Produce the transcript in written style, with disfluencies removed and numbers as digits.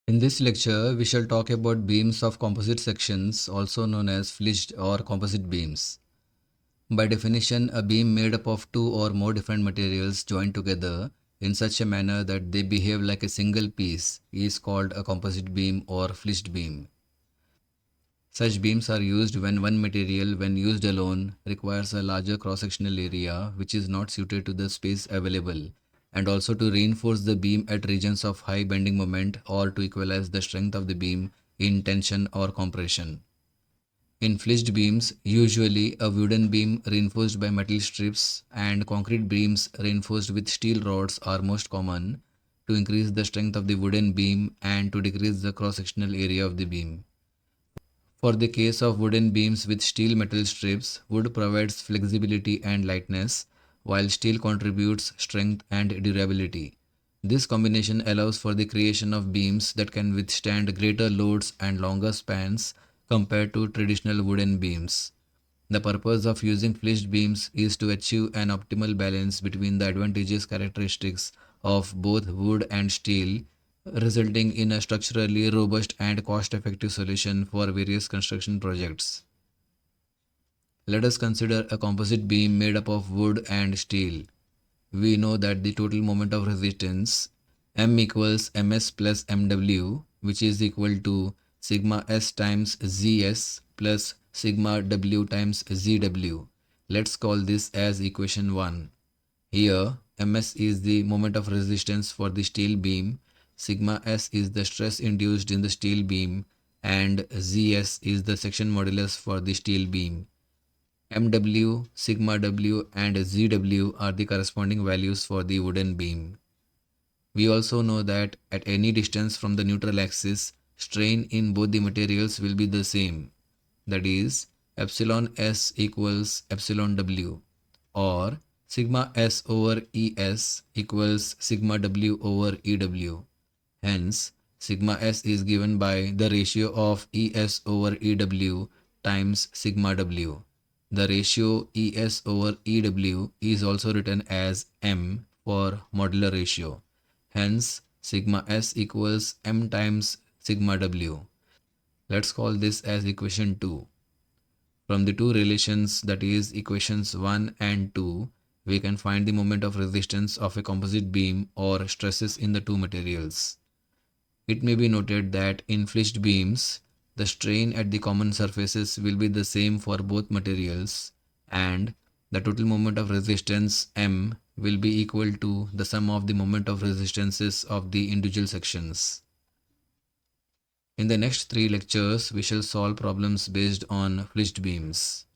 In this lecture, we shall talk about beams of composite sections, also known as flitched or composite beams. By definition, a beam made up of two or more different materials joined together in such a manner that they behave like a single piece is called a composite beam or flitched beam. Such beams are used when one material, when used alone, requires a larger cross-sectional area which is not suited to the space available, and also to reinforce the beam at regions of high bending moment or to equalize the strength of the beam in tension or compression. In flitched beams, usually a wooden beam reinforced by metal strips and concrete beams reinforced with steel rods are most common to increase the strength of the wooden beam and to decrease the cross-sectional area of the beam. For the case of wooden beams with steel metal strips, wood provides flexibility and lightness, while steel contributes strength and durability. This combination allows for the creation of beams that can withstand greater loads and longer spans compared to traditional wooden beams. The purpose of using flitched beams is to achieve an optimal balance between the advantageous characteristics of both wood and steel, resulting in a structurally robust and cost-effective solution for various construction projects. Let us consider a composite beam made up of wood and steel. We know that the total moment of resistance M equals ms plus mw, which is equal to sigma s times zs plus sigma w times zw. Let's call this as equation 1. Here ms is the moment of resistance for the steel beam, sigma s is the stress induced in the steel beam, and zs is the section modulus for the steel beam. MW, sigma W and ZW are the corresponding values for the wooden beam. We also know that at any distance from the neutral axis, strain in both the materials will be the same. That is, epsilon S equals epsilon W, or sigma S over ES equals sigma W over EW. Hence, sigma S is given by the ratio of ES over EW times sigma W. The ratio ES over EW is also written as M for modular ratio. Hence, sigma S equals M times sigma W. Let's call this as equation 2. From the two relations, that is equations 1 and 2, we can find the moment of resistance of a composite beam or stresses in the two materials. It may be noted that in flitched beams, the strain at the common surfaces will be the same for both materials, and the total moment of resistance M will be equal to the sum of the moment of resistances of the individual sections. In the next three lectures, we shall solve problems based on flitched beams.